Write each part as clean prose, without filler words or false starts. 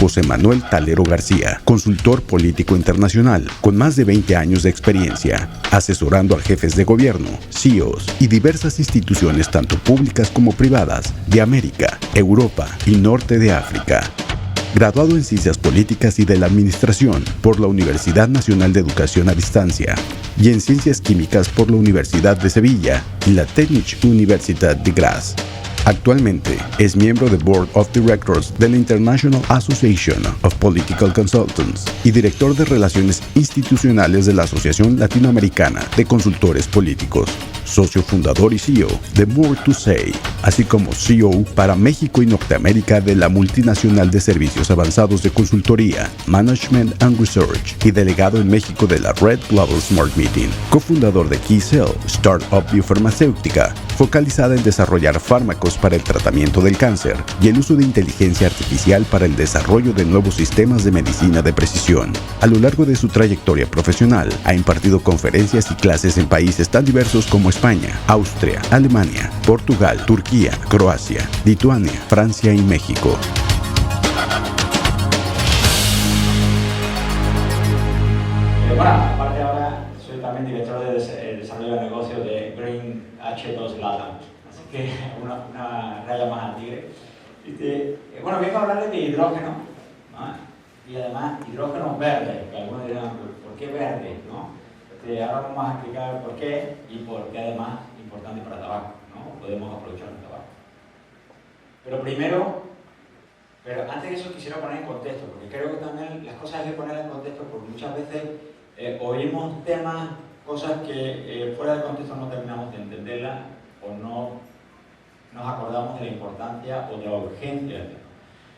José Manuel Talero García, consultor político internacional, con más de 20 años de experiencia, asesorando a jefes de gobierno, CEOs y diversas instituciones tanto públicas como privadas de América, Europa y Norte de África. Graduado en Ciencias Políticas y de la Administración por la Universidad Nacional de Educación a Distancia y en Ciencias Químicas por la Universidad de Sevilla y la Technische Universität de Graz. Actualmente es miembro del Board of Directors de la International Association of Political Consultants y director de Relaciones Institucionales de la Asociación Latinoamericana de Consultores Políticos, socio fundador y CEO de More to Say, así como CEO para México y Norteamérica de la multinacional de servicios avanzados de consultoría, Management and Research y delegado en México de la Red Global Smart Meeting, cofundador de KeyCell, startup biofarmacéutica, focalizada en desarrollar fármacos para el tratamiento del cáncer y el uso de inteligencia artificial para el desarrollo de nuevos sistemas de medicina de precisión. A lo largo de su trayectoria profesional, ha impartido conferencias y clases en países tan diversos como España, Austria, Alemania, Portugal, Turquía, Croacia, Lituania, Francia y México. Bueno, aparte ahora soy también director de desarrollo de negocios de Green H2 Latam, así que una raya más al tigre. Bueno, vengo a hablarles de hidrógeno, ¿no? Y además hidrógeno verde, que algunos dirán, ¿por qué verde? ¿No? Ahora vamos a explicar por qué y por qué además es importante para el tabaco, ¿no? Podemos aprovechar el tabaco. Pero antes de eso quisiera poner en contexto, porque creo que también las cosas hay que poner en contexto, porque muchas veces oímos temas, cosas que fuera del contexto no terminamos de entenderlas o no nos acordamos de la importancia o de la urgencia del tema.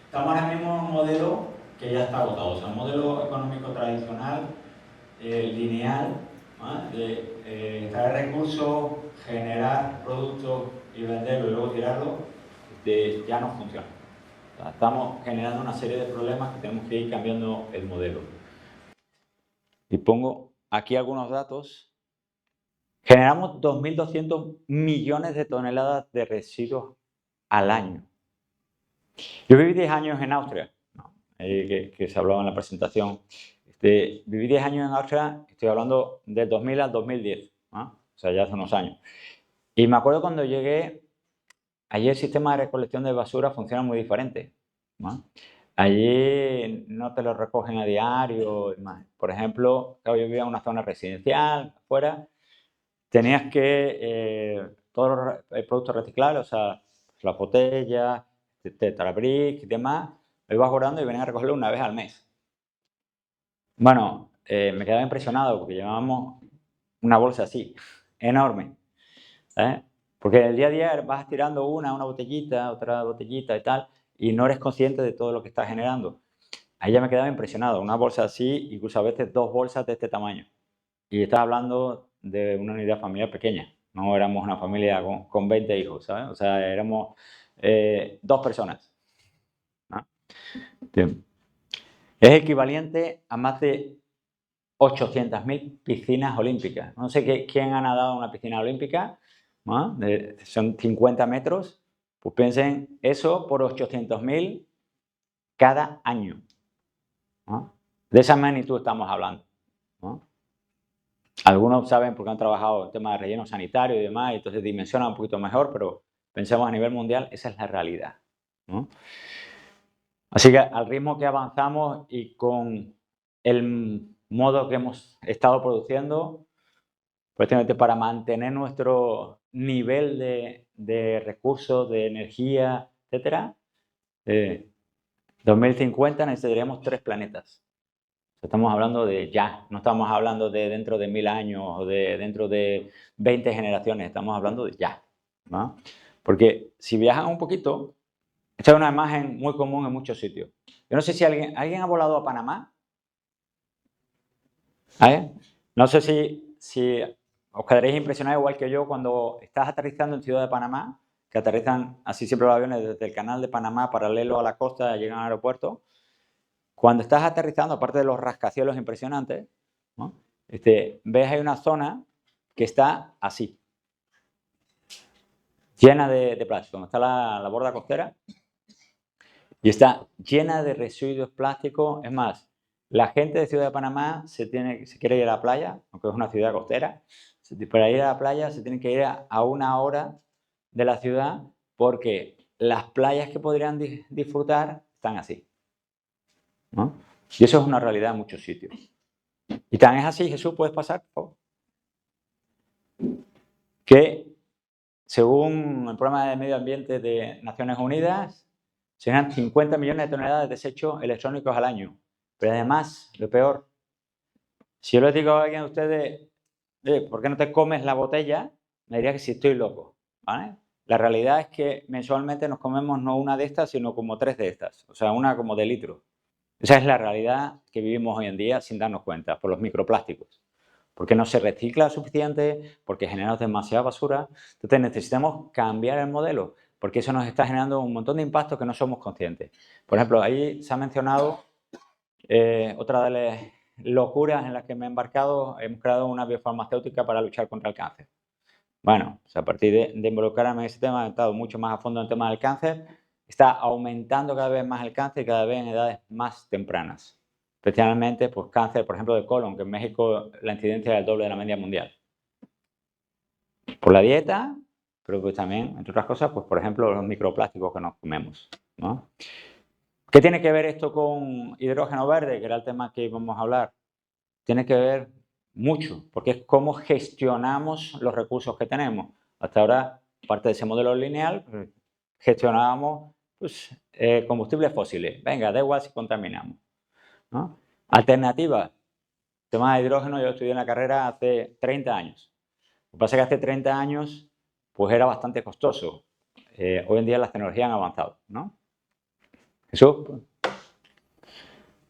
Estamos ahora mismo en un modelo que ya está agotado, o sea, un modelo económico tradicional, lineal, ¿no? De extraer recursos, generar productos y venderlo y luego tirarlo, ya no funciona. O sea, estamos generando una serie de problemas que tenemos que ir cambiando el modelo. Y pongo aquí algunos datos. Generamos 2.200 millones de toneladas de residuos al año. Yo viví 10 años en Austria, ¿no? Que se hablaba en la presentación. Viví 10 años en Austria, estoy hablando del 2000 al 2010, ¿no? O sea, ya hace unos años. Y me acuerdo cuando llegué, allí el sistema de recolección de basura funciona muy diferente, ¿no? Allí no te lo recogen a diario. Por ejemplo, claro, yo vivía en una zona residencial, afuera, tenías que, todos los productos reciclables, o sea, las botellas, Tetra Brick y demás, lo ibas guardando y venían a recogerlo una vez al mes. Bueno, me quedaba impresionado porque llevábamos una bolsa así, enorme, ¿sabes? Porque el día a día vas tirando una botellita, otra botellita y tal, y no eres consciente de todo lo que estás generando. Ahí ya me quedaba impresionado, una bolsa así, incluso a veces 2 bolsas de este tamaño. Y estaba hablando de una unidad familiar pequeña, no éramos una familia con 20 hijos, ¿sabes? O sea, éramos 2 personas, ¿no? Bien. Es equivalente a más de 800.000 piscinas olímpicas. No sé quién ha nadado en una piscina olímpica, ¿no? Son 50 metros, pues piensen eso por 800.000 cada año, ¿no? De esa magnitud estamos hablando, ¿no? Algunos saben porque han trabajado en temas de relleno sanitario y demás, y entonces dimensionan un poquito mejor, pero pensemos a nivel mundial, esa es la realidad, ¿no? Así que al ritmo que avanzamos y con el modo que hemos estado produciendo, prácticamente para mantener nuestro nivel de recursos, de energía, etcétera, 2050 necesitaríamos 3 planetas. Estamos hablando de ya, no estamos hablando de dentro de 1000 años o de dentro de 20 generaciones, estamos hablando de ya, ¿no? Porque si viajan un poquito, esta es una imagen muy común en muchos sitios. Yo no sé si alguien ha volado a Panamá. No sé si os quedaréis impresionados igual que yo cuando estás aterrizando en Ciudad de Panamá, que aterrizan así siempre los aviones desde el canal de Panamá paralelo a la costa, llegan al aeropuerto. Cuando estás aterrizando, aparte de los rascacielos impresionantes, ¿no? Ves hay una zona que está así, llena de plástico, donde está la borda costera. y está llena de residuos plásticos. Es más, la gente de Ciudad de Panamá se quiere ir a la playa, aunque es una ciudad costera, para ir a la playa se tienen que ir a 1 hora de la ciudad porque las playas que podrían disfrutar están así, ¿no? Y eso es una realidad en muchos sitios. Y tan es así, Jesús, ¿puedes pasar, por favor? Que según el Programa de Medio Ambiente de Naciones Unidas, se generan 50 millones de toneladas de desechos electrónicos al año. Pero además, lo peor, si yo le digo a alguien de ustedes, ¿por qué no te comes la botella? Me diría que si estoy loco, ¿vale? La realidad es que mensualmente nos comemos no una de estas, sino como 3 de estas, o sea, una como de litro. Esa es la realidad que vivimos hoy en día sin darnos cuenta, por los microplásticos. Porque no se recicla suficiente, porque generamos demasiada basura. Entonces necesitamos cambiar el modelo, porque eso nos está generando un montón de impactos que no somos conscientes. Por ejemplo, ahí se ha mencionado otra de las locuras en las que me he embarcado. Hemos creado una biofarmacéutica para luchar contra el cáncer. Bueno, pues a partir de involucrarme en ese tema, he estado mucho más a fondo en el tema del cáncer. Está aumentando cada vez más el cáncer y cada vez en edades más tempranas. Especialmente, pues cáncer, por ejemplo, de colon, que en México la incidencia es el doble de la media mundial. Por la dieta, pero pues también, entre otras cosas, pues por ejemplo, los microplásticos que nos comemos, ¿no? ¿Qué tiene que ver esto con hidrógeno verde, que era el tema que íbamos a hablar? Tiene que ver mucho, porque es cómo gestionamos los recursos que tenemos. Hasta ahora, parte de ese modelo lineal, gestionábamos pues, combustibles fósiles. Venga, da igual si contaminamos, ¿no? Alternativa, tema de hidrógeno, yo estudié en la carrera hace 30 años. Lo que pasa es que hace 30 años pues era bastante costoso. Hoy en día las tecnologías han avanzado, ¿no? Jesús.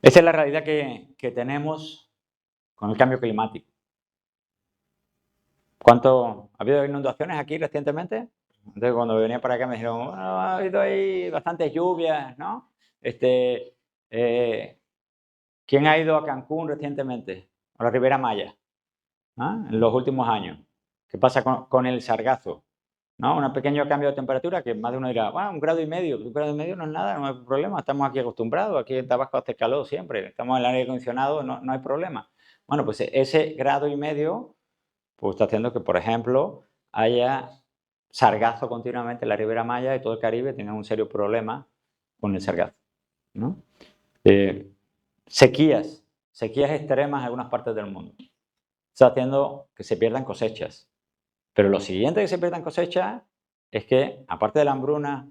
Esa es la realidad que tenemos con el cambio climático. ¿Ha habido inundaciones aquí recientemente? Entonces, cuando venía para acá me dijeron, bueno, ha habido ahí bastantes lluvias, ¿no? ¿Quién ha ido a Cancún recientemente? A la Ribera Maya, ¿no? En los últimos años. ¿Qué pasa con el sargazo? ¿No? Un pequeño cambio de temperatura que más de uno dirá, bueno, 1,5 grados. 1,5 grados no es nada, no hay problema, estamos aquí acostumbrados, aquí en Tabasco hace calor siempre, estamos en el aire acondicionado, no hay problema. Bueno, pues ese 1,5 grados pues está haciendo que, por ejemplo, haya sargazo continuamente en la Ribera Maya y todo el Caribe tenga un serio problema con el sargazo, ¿no? Sequías extremas en algunas partes del mundo. Está haciendo que se pierdan cosechas. Pero lo siguiente que se pierdan cosechas es que, aparte de la hambruna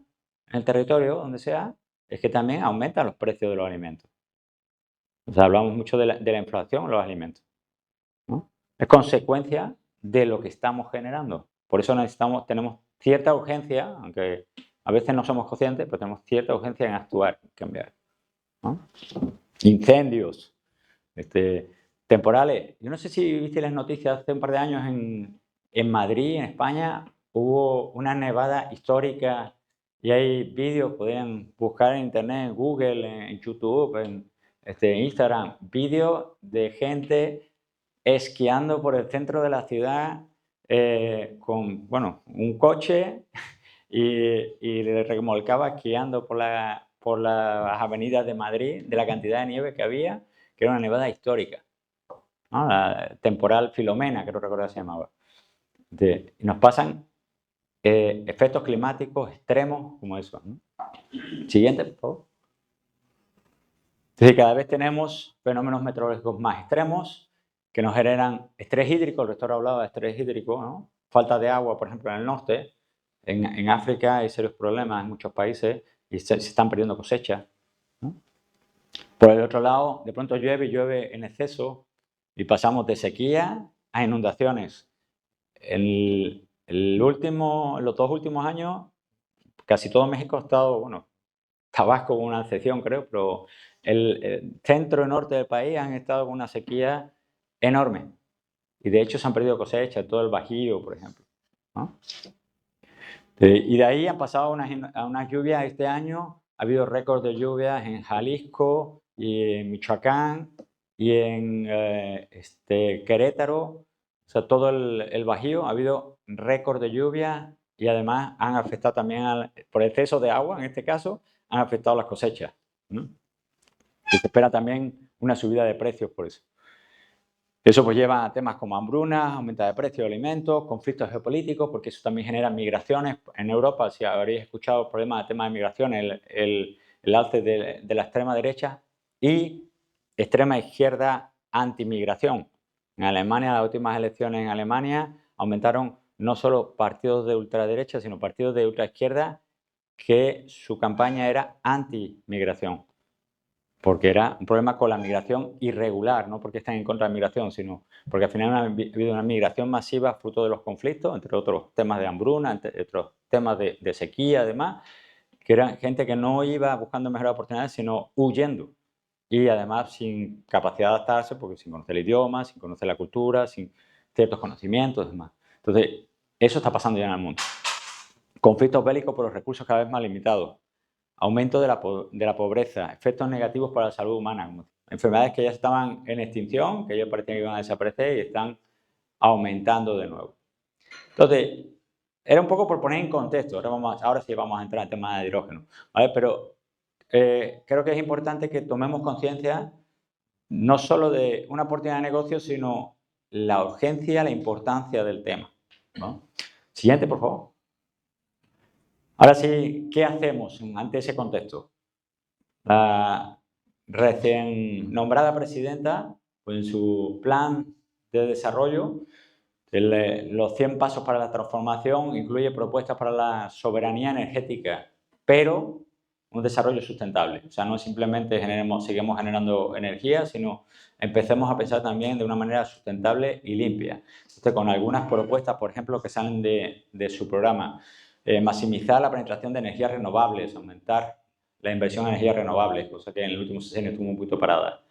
en el territorio, donde sea, es que también aumentan los precios de los alimentos. O sea, hablamos mucho de la inflación en los alimentos, ¿no? Es consecuencia de lo que estamos generando. Por eso tenemos cierta urgencia, aunque a veces no somos conscientes, pero tenemos cierta urgencia en actuar, en cambiar, ¿no? Incendios, temporales. Yo no sé si viste las noticias hace un par de años en Madrid, en España, hubo una nevada histórica y hay vídeos, podían buscar en internet, en Google, en YouTube, en Instagram, vídeos de gente esquiando por el centro de la ciudad con, bueno, un coche y le remolcaba esquiando por las avenidas de Madrid, de la cantidad de nieve que había, que era una nevada histórica, ¿no? La temporal Filomena, creo recordar se llamaba. Y nos pasan efectos climáticos extremos como esos, ¿no? Siguiente, por favor. Entonces, cada vez tenemos fenómenos meteorológicos más extremos que nos generan estrés hídrico. El rector hablaba de estrés hídrico, ¿no? Falta de agua, por ejemplo, en el norte. En África hay serios problemas en muchos países y se están perdiendo cosechas, ¿no? Por el otro lado, de pronto llueve en exceso y pasamos de sequía a inundaciones. Los 2 últimos años, casi todo México ha estado, bueno, Tabasco con una excepción creo, pero el centro y norte del país han estado con una sequía enorme. Y de hecho se han perdido cosechas, todo el Bajío, por ejemplo, ¿no? Y de ahí han pasado a unas lluvias este año. Ha habido récords de lluvias en Jalisco y en Michoacán y en Querétaro. O sea, todo el Bajío ha habido récord de lluvia y además han afectado también por exceso de agua, en este caso, han afectado las cosechas, ¿no? Y se espera también una subida de precios por eso. Eso pues lleva a temas como hambrunas, aumento de precios de alimentos, conflictos geopolíticos, porque eso también genera migraciones. En Europa, si habréis escuchado el problema del tema de migraciones, el alce de la extrema derecha y extrema izquierda antimigración. En Alemania, las últimas elecciones en Alemania aumentaron no solo partidos de ultraderecha, sino partidos de ultraizquierda que su campaña era antimigración. Porque era un problema con la migración irregular, no porque están en contra de la migración, sino porque al final ha habido una migración masiva fruto de los conflictos, entre otros temas de hambruna, entre otros temas de sequía, además, que eran gente que no iba buscando mejores oportunidades, sino huyendo. Y además sin capacidad de adaptarse, porque sin conocer el idioma, sin conocer la cultura, sin ciertos conocimientos y demás. Entonces, eso está pasando ya en el mundo. Conflictos bélicos por los recursos cada vez más limitados. Aumento de la pobreza, efectos negativos para la salud humana, enfermedades que ya estaban en extinción, que ya parecían que iban a desaparecer y están aumentando de nuevo. Entonces, era un poco por poner en contexto, ahora sí vamos a entrar en el tema de hidrógeno, ¿vale? Pero creo que es importante que tomemos conciencia no solo de una oportunidad de negocio, sino la urgencia, la importancia del tema, ¿no? Siguiente, por favor. Ahora sí, ¿qué hacemos ante ese contexto? La recién nombrada presidenta, pues en su plan de desarrollo, los 100 pasos para la transformación incluye propuestas para la soberanía energética, pero un desarrollo sustentable. O sea, no simplemente seguimos generando energía, sino empecemos a pensar también de una manera sustentable y limpia. Entonces, con algunas propuestas, por ejemplo, que salen de su programa, maximizar la penetración de energías renovables, aumentar la inversión en energías renovables, cosa que en el último sexenio estuvo un poquito parada.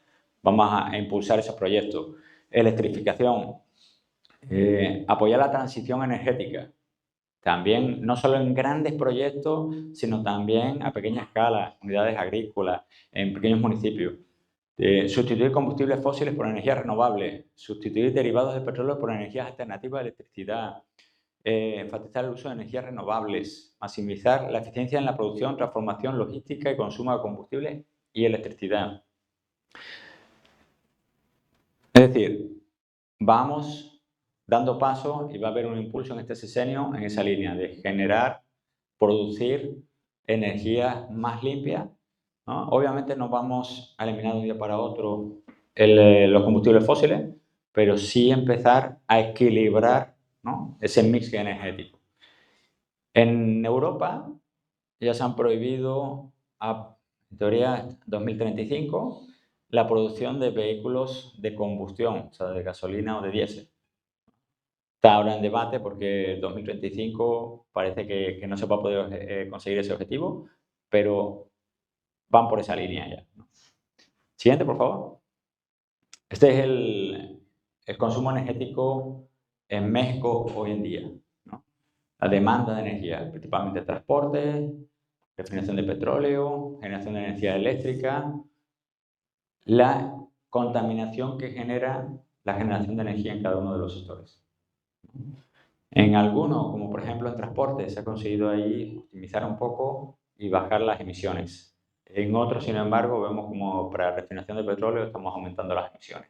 Vamos a impulsar esos proyectos. Electrificación, apoyar la transición energética. También, no solo en grandes proyectos, sino también a pequeña escala, unidades agrícolas, en pequeños municipios. Sustituir combustibles fósiles por energías renovables, sustituir derivados de petróleo por energías alternativas de electricidad, enfatizar el uso de energías renovables, maximizar la eficiencia en la producción, transformación, logística y consumo de combustible y electricidad. Es decir, vamos dando pasos y va a haber un impulso en este sexenio en esa línea de generar, producir energías más limpias, ¿no? Obviamente no vamos a eliminar de un día para otro los combustibles fósiles, pero sí empezar a equilibrar, ¿no?, ese mix energético. En Europa ya se han prohibido, en teoría, 2035, la producción de vehículos de combustión, o sea, de gasolina o de diésel. Está ahora en debate porque en 2035 parece que no se va a poder conseguir ese objetivo, pero van por esa línea ya, ¿no? Siguiente, por favor. Este es el consumo energético en México hoy en día, ¿no? La demanda de energía, principalmente transporte, refinación de petróleo, generación de energía eléctrica, la contaminación que genera la generación de energía en cada uno de los sectores. En algunos, como por ejemplo en transporte, se ha conseguido ahí optimizar un poco y bajar las emisiones. En otros, sin embargo, vemos como para la refinación de petróleo estamos aumentando las emisiones.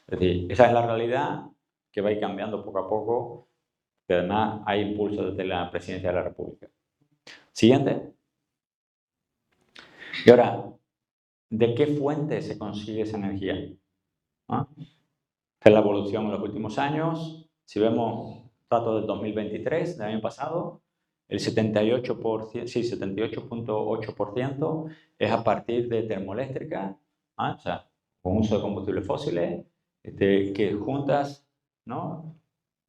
Es decir, esa es la realidad que va a ir cambiando poco a poco, que además hay impulso desde la Presidencia de la República. Siguiente. Y ahora, ¿de qué fuente se consigue esa energía? ¿Ah? Esta es la evolución en los últimos años. Si vemos datos del 2023, del año pasado, el 78.8% es a partir de termoeléctrica, ¿ah? O sea, con uso de combustibles fósiles, que juntas, ¿no?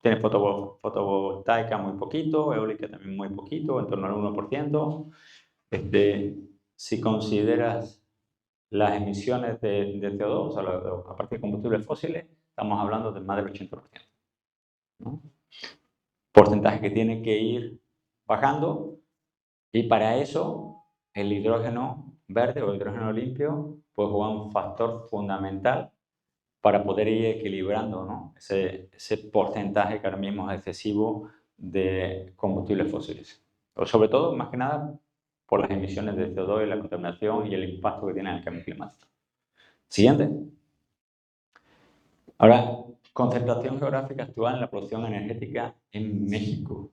Tiene fotovoltaica muy poquito, eólica también muy poquito, en torno al 1%. Si consideras las emisiones de CO2, o sea, a partir de combustibles fósiles, estamos hablando de más del 80%, ¿no? Porcentaje que tiene que ir bajando, y para eso el hidrógeno verde o hidrógeno limpio puede jugar un factor fundamental para poder ir equilibrando, ¿no?, ese porcentaje que ahora mismo es excesivo de combustibles fósiles. O sobre todo, más que nada, por las emisiones de CO2 y la contaminación y el impacto que tiene en el cambio climático. Siguiente. Ahora, concentración geográfica actual en la producción energética en México.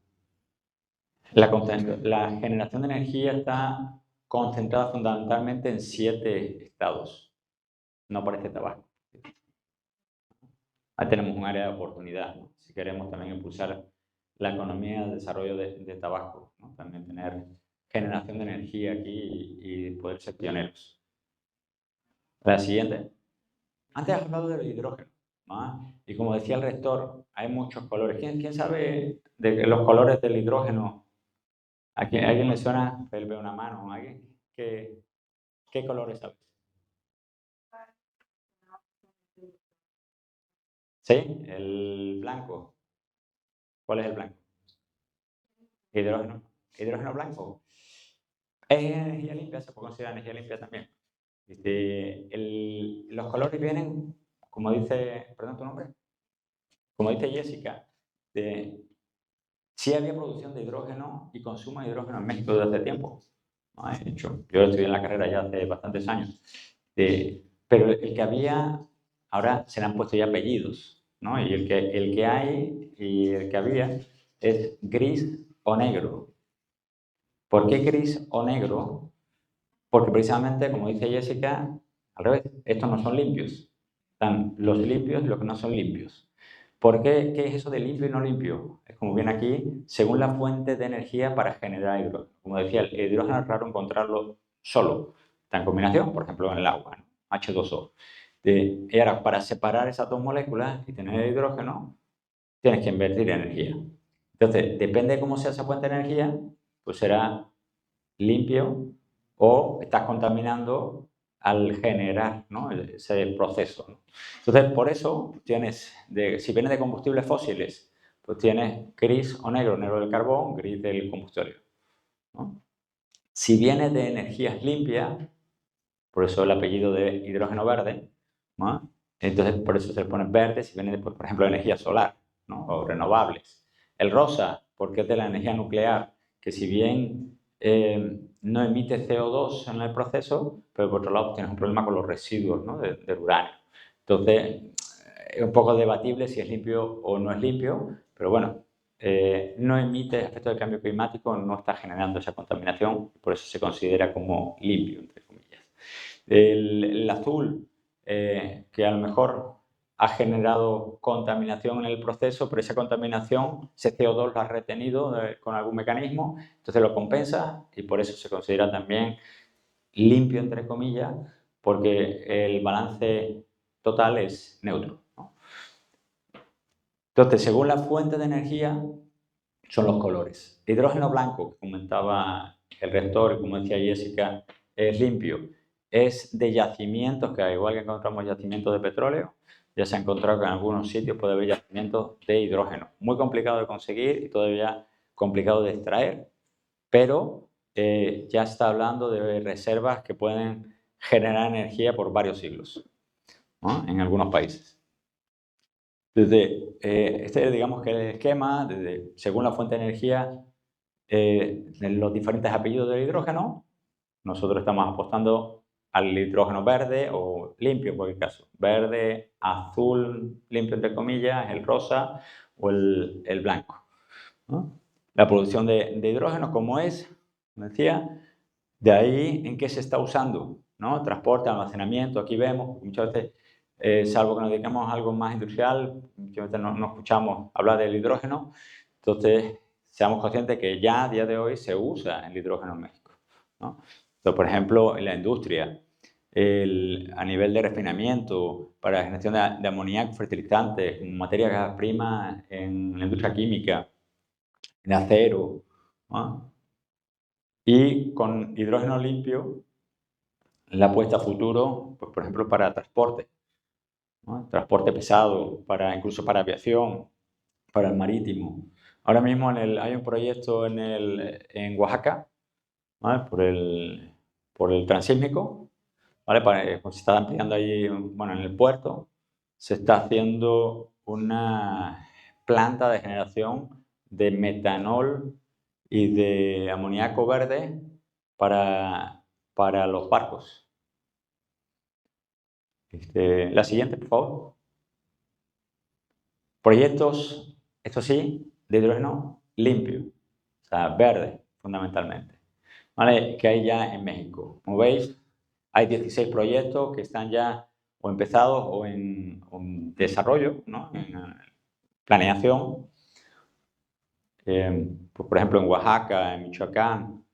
La generación de energía está concentrada fundamentalmente en 7 estados. No aparece Tabasco. Ahí tenemos un área de oportunidad, ¿no? Si queremos también impulsar la economía, el desarrollo de Tabasco, ¿no? También tener generación de energía aquí y poder ser pioneros. La siguiente. Antes has hablado del hidrógeno, ¿no? Y como decía el rector, hay muchos colores. ¿Quién sabe de los colores del hidrógeno? ¿A alguien le suena? Él ve una mano. ¿Alguien? ¿Qué colores sabes? ¿Sí? El blanco. ¿Cuál es el blanco? Hidrógeno. Hidrógeno blanco. Es energía limpia, se puede considerar energía limpia también. Los colores vienen, como dice, perdón, ¿tu nombre? Como dice Jessica, sí había producción de hidrógeno y consumo de hidrógeno en México desde hace tiempo. ¿No? De hecho, yo estudié en la carrera ya hace bastantes años. Pero el que había, ahora se le han puesto ya apellidos, ¿no? Y el que hay y el que había es gris o negro. ¿Por qué gris o negro? Porque precisamente, como dice Jessica, al revés, estos no son limpios. Están los limpios y los que no son limpios. ¿Por qué? ¿Qué es eso de limpio y no limpio? Es como viene aquí, según la fuente de energía para generar hidrógeno. Como decía, el hidrógeno es raro encontrarlo solo. Está en combinación, por ejemplo, en el agua, ¿no? H2O. Y ahora, para separar esas dos moléculas y tener hidrógeno, tienes que invertir energía. Entonces, depende de cómo sea esa fuente de energía, pues será limpio o estás contaminando al generar, ¿no? Ese proceso, ¿no? Entonces, por eso tienes, si viene de combustibles fósiles, pues tienes gris o negro, negro del carbón, gris del combustible, ¿no? Si viene de energías limpias, por eso el apellido de hidrógeno verde, ¿no? Entonces por eso se le pone verde si viene, por ejemplo, de energía solar, ¿no? O renovables. El rosa, porque es de la energía nuclear, que si bien no emite CO2 en el proceso, pero por otro lado tienes un problema con los residuos, ¿no? del uranio. Entonces, es un poco debatible si es limpio o no es limpio, pero bueno, no emite efectos del cambio climático, no está generando esa contaminación, por eso se considera como limpio, entre comillas. El azul, que a lo mejor ha generado contaminación en el proceso, pero esa contaminación, ese CO2 lo ha retenido con algún mecanismo, entonces lo compensa y por eso se considera también limpio, entre comillas, porque el balance total es neutro, ¿no? Entonces, según la fuente de energía, son los colores. Hidrógeno blanco, que comentaba el rector y como decía Jessica, es limpio. Es de yacimientos, que igual que encontramos yacimientos de petróleo, ya se ha encontrado que en algunos sitios puede haber yacimientos de hidrógeno. Muy complicado de conseguir y todavía complicado de extraer, pero ya está hablando de reservas que pueden generar energía por varios siglos, ¿no? En algunos países. Este digamos que el esquema, según la fuente de energía, en los diferentes apellidos del hidrógeno, nosotros estamos apostando al hidrógeno verde o limpio, en cualquier caso. Verde, azul, limpio entre comillas, el rosa o el blanco, ¿no? La producción de hidrógeno, como es, como decía, de ahí en qué se está usando, ¿no? Transporte, almacenamiento, aquí vemos, muchas veces, salvo que nos dediquemos a algo más industrial, muchas veces no escuchamos hablar del hidrógeno, entonces seamos conscientes que ya a día de hoy se usa el hidrógeno en México, ¿no? Entonces, por ejemplo, en la industria, a nivel de refinamiento, para la generación de amoníaco, fertilizantes, materia prima en la industria química, en acero, ¿no? Y con hidrógeno limpio, la apuesta a futuro, pues, por ejemplo, para transporte, ¿no? Transporte pesado, incluso para aviación, para el marítimo. Ahora mismo hay un proyecto en Oaxaca, ¿vale? por el transísmico, ¿vale? Pues se está ampliando ahí, bueno, en el puerto, se está haciendo una planta de generación de metanol y de amoníaco verde para los barcos. La siguiente, por favor. Proyectos, esto sí, de hidrógeno limpio, o sea, verde, fundamentalmente, ¿vale? Que hay ya en México. Como veis, hay 16 proyectos que están ya o empezados o en desarrollo, ¿no? En planeación. Pues, por ejemplo, en Oaxaca, en Michoacán,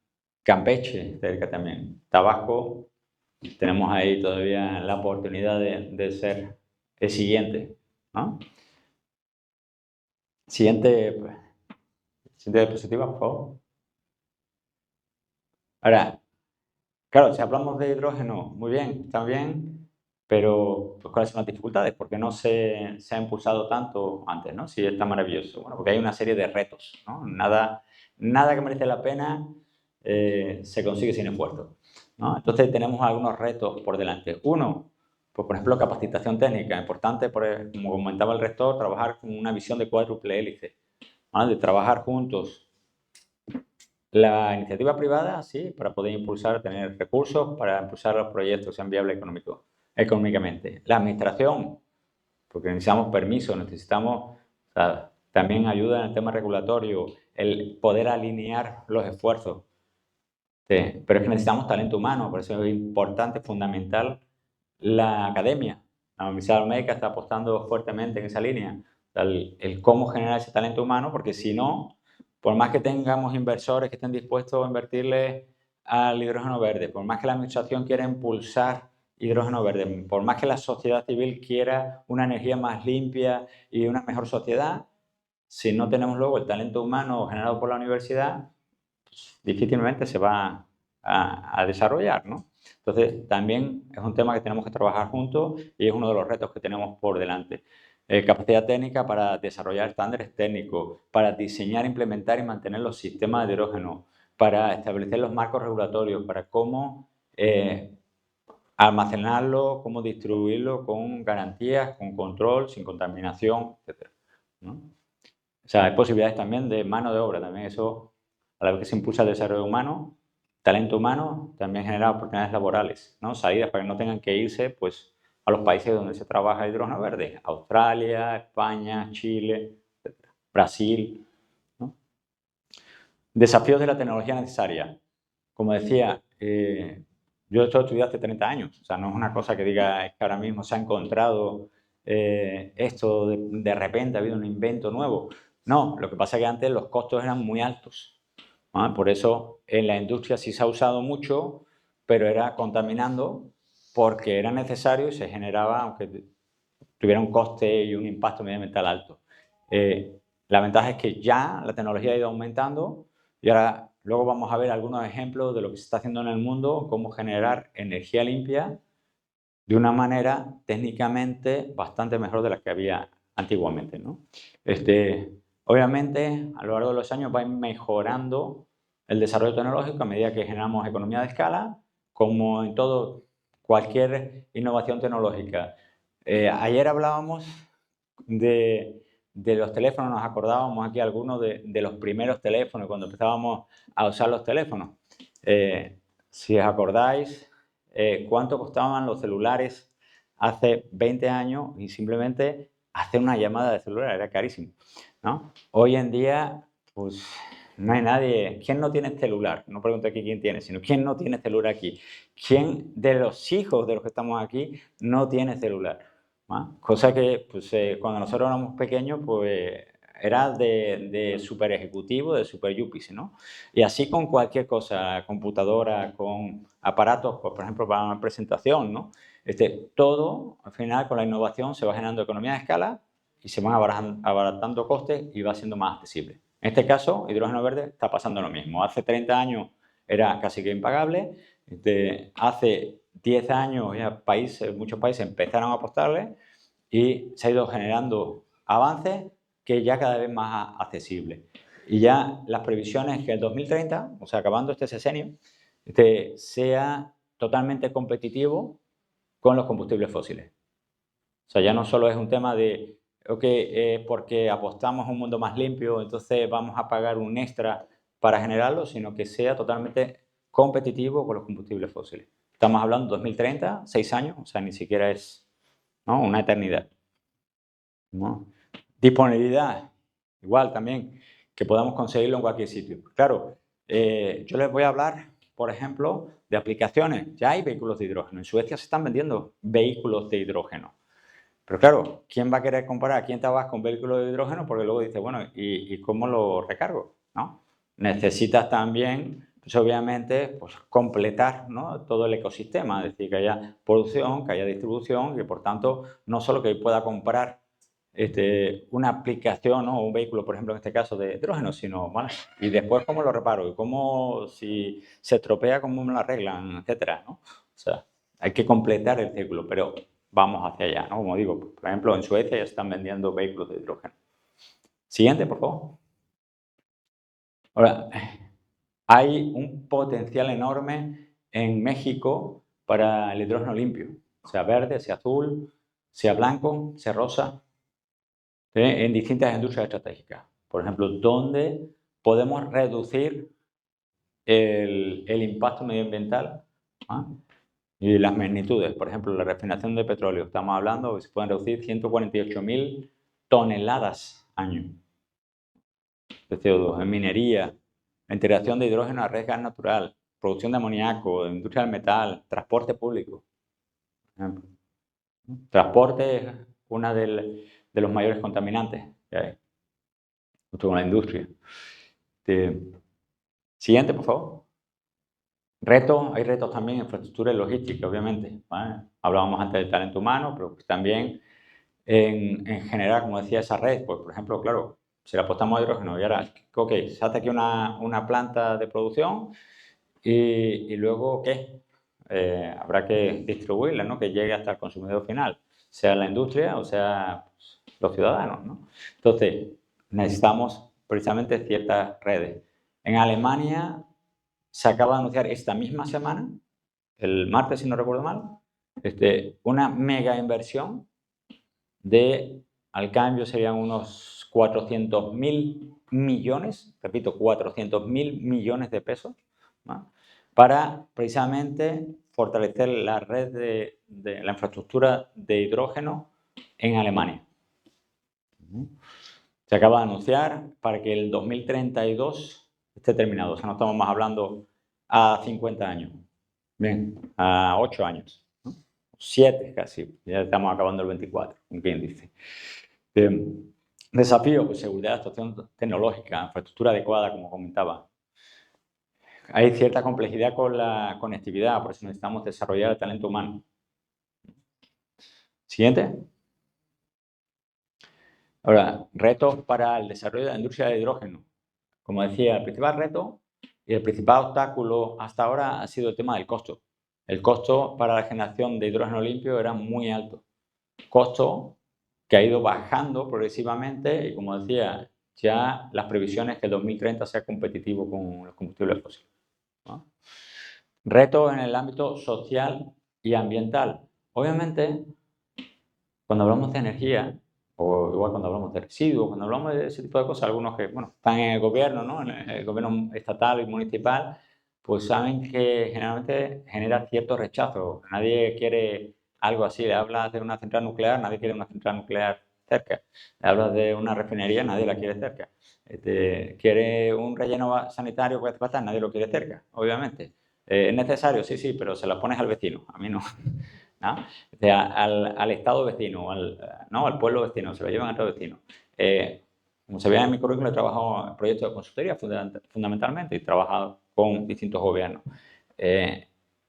Campeche, cerca también, Tabasco, tenemos ahí todavía la oportunidad de ser el siguiente, ¿no? Siguiente diapositiva, por favor. Ahora, claro, si hablamos de hidrógeno, muy bien, está bien, pero pues, ¿cuáles son las dificultades? ¿Por qué no se ha impulsado tanto antes, ¿no? Si es tan maravilloso. Bueno, porque hay una serie de retos, ¿no? Nada que merece la pena se consigue sin esfuerzo, ¿no? Entonces tenemos algunos retos por delante. Uno, pues, por ejemplo, capacitación técnica. Importante, como comentaba el rector, trabajar con una visión de cuádruple hélice, ¿vale? De trabajar juntos. La iniciativa privada, sí, para poder impulsar, tener recursos para impulsar los proyectos que sean viables económicamente. La administración, porque necesitamos permisos, necesitamos, o sea, también ayuda en el tema regulatorio, el poder alinear los esfuerzos. Sí, pero es que necesitamos talento humano, por eso es importante, fundamental, la academia. La Universidad de Almeida está apostando fuertemente en esa línea, el cómo generar ese talento humano, porque si no, por más que tengamos inversores que estén dispuestos a invertirle al hidrógeno verde, por más que la administración quiera impulsar hidrógeno verde, por más que la sociedad civil quiera una energía más limpia y una mejor sociedad, si no tenemos luego el talento humano generado por la universidad, pues, difícilmente se va a desarrollar, ¿no? Entonces, también es un tema que tenemos que trabajar juntos y es uno de los retos que tenemos por delante. Capacidad técnica para desarrollar estándares técnicos, para diseñar, implementar y mantener los sistemas de hidrógeno, para establecer los marcos regulatorios, para cómo almacenarlo, cómo distribuirlo con garantías, con control, sin contaminación, etc., ¿no? O sea, hay posibilidades también de mano de obra, también eso, a la vez que se impulsa el desarrollo humano, talento humano, también genera oportunidades laborales, ¿no? Salidas para que no tengan que irse, pues, a los países donde se trabaja hidrógeno verde, Australia, España, Chile, etc., Brasil, ¿no? Desafíos de la tecnología necesaria. Como decía, yo esto estudié hace 30 años, o sea, no es una cosa que diga es que ahora mismo se ha encontrado esto de repente, ha habido un invento nuevo. No, lo que pasa es que antes los costos eran muy altos, ¿no? Por eso en la industria sí se ha usado mucho, pero era contaminando porque era necesario y se generaba, aunque tuviera un coste y un impacto medioambiental alto. La ventaja es que ya la tecnología ha ido aumentando y ahora luego vamos a ver algunos ejemplos de lo que se está haciendo en el mundo, cómo generar energía limpia de una manera técnicamente bastante mejor de la que había antiguamente, ¿no? Obviamente, a lo largo de los años va mejorando el desarrollo tecnológico a medida que generamos economía de escala, como en todo, cualquier innovación tecnológica. Ayer hablábamos de los teléfonos, nos acordábamos aquí algunos de los primeros teléfonos, cuando empezábamos a usar los teléfonos. Si os acordáis, cuánto costaban los celulares hace 20 años y simplemente hacer una llamada de celular era carísimo, ¿no? Hoy en día, pues no hay nadie. ¿Quién no tiene celular? No pregunto aquí quién tiene, sino quién no tiene celular aquí. ¿Quién de los hijos de los que estamos aquí no tiene celular? ¿No? Cosa que pues, cuando nosotros éramos pequeños, pues era de super ejecutivo, de super yuppies, ¿no? Y así con cualquier cosa, computadora, con aparatos, pues, por ejemplo, para una presentación, ¿no? Todo, al final, con la innovación se va generando economía de escala y se van abaratando costes y va siendo más accesible. En este caso, hidrógeno verde está pasando lo mismo. Hace 30 años era casi que impagable. Hace 10 años ya muchos países empezaron a apostarle y se ha ido generando avances que ya cada vez más accesible. Y ya las previsiones es que el 2030, o sea, acabando este sexenio, sea totalmente competitivo con los combustibles fósiles. O sea, ya no solo es un tema de, ok, porque apostamos a un mundo más limpio, entonces vamos a pagar un extra para generarlo, sino que sea totalmente competitivo con los combustibles fósiles. Estamos hablando de 2030, 6 años, o sea, ni siquiera es, ¿no?, una eternidad, ¿no? Disponibilidad, igual también, que podamos conseguirlo en cualquier sitio. Claro, yo les voy a hablar, por ejemplo, de aplicaciones. Ya hay vehículos de hidrógeno. En Suecia se están vendiendo vehículos de hidrógeno. Pero claro, ¿quién va a querer comparar? ¿Quién trabaja con vehículos de hidrógeno? Porque luego dice, bueno, ¿y cómo lo recargo? ¿No? Necesitas también, pues obviamente, pues completar, ¿no?, todo el ecosistema. Es decir, que haya producción, que haya distribución y, por tanto, no solo que pueda comprar una aplicación, ¿no?, o un vehículo, por ejemplo, en este caso de hidrógeno, sino, bueno, y después cómo lo reparo, y cómo, si se estropea, cómo me lo arreglan, etcétera, ¿no? O sea, hay que completar el círculo, pero vamos hacia allá, ¿no? Como digo, por ejemplo, en Suecia ya están vendiendo vehículos de hidrógeno. Siguiente, por favor. Ahora, hay un potencial enorme en México para el hidrógeno limpio, sea verde, sea azul, sea blanco, sea rosa, en distintas industrias estratégicas. Por ejemplo, ¿dónde podemos reducir el impacto medioambiental? ¿Ah? Y las magnitudes, por ejemplo, la refinación de petróleo. Estamos hablando que se pueden reducir 148.000 toneladas año de CO2. En minería, la integración de hidrógeno a red gas natural, producción de amoníaco, industria del metal, transporte público. Por ejemplo. Transporte es una de los mayores contaminantes que hay, junto con la industria. Siguiente, por favor. Hay retos también en infraestructura y logística, obviamente, ¿vale? Hablábamos antes del talento humano, pero también en generar, como decía, esa red. Pues, por ejemplo, claro, si le apostamos a hidrógeno y ahora, ok, se hace aquí una planta de producción y luego, ¿qué? Habrá que distribuirla, ¿no?, que llegue hasta el consumidor final, sea la industria o sea, pues, los ciudadanos, ¿no? Entonces, necesitamos precisamente ciertas redes. En Alemania se acaba de anunciar esta misma semana, el martes si no recuerdo mal, una mega inversión de, al cambio serían unos 400.000 millones, repito, 400.000 millones de pesos, ¿no?, para precisamente fortalecer la red de la infraestructura de hidrógeno en Alemania. Se acaba de anunciar para que el 2032 esté terminado. O sea, no estamos más hablando a 50 años. Bien, a 8 años. ¿No? 7 casi. Ya estamos acabando el 24, como quien dice. Desafío, pues seguridad, actuación tecnológica, infraestructura adecuada, como comentaba. Hay cierta complejidad con la conectividad, por eso necesitamos desarrollar el talento humano. Siguiente. Ahora, retos para el desarrollo de la industria del hidrógeno. Como decía, el principal reto y el principal obstáculo hasta ahora ha sido el tema del costo. El costo para la generación de hidrógeno limpio era muy alto. Costo que ha ido bajando progresivamente y, como decía, ya las previsiones que el 2030 sea competitivo con los combustibles fósiles, ¿no? Retos en el ámbito social y ambiental. Obviamente, cuando hablamos de energía, o igual cuando hablamos de residuos, cuando hablamos de ese tipo de cosas, algunos que, bueno, están en el gobierno, ¿no?, en el gobierno estatal y municipal, pues saben que generalmente genera cierto rechazo. Nadie quiere algo así. Le hablas de una central nuclear, nadie quiere una central nuclear cerca. Le hablas de una refinería, nadie la quiere cerca. Quiere un relleno sanitario que hace falta, nadie lo quiere cerca, obviamente. ¿Es necesario? Sí, sí, pero se lo pones al vecino, a mí no. ¿No? O sea, al estado vecino, ¿no?, al pueblo vecino, se lo llevan a otro vecino. Como se ve en mi currículum, he trabajado en proyectos de consultoría fundamentalmente y he trabajado con distintos gobiernos.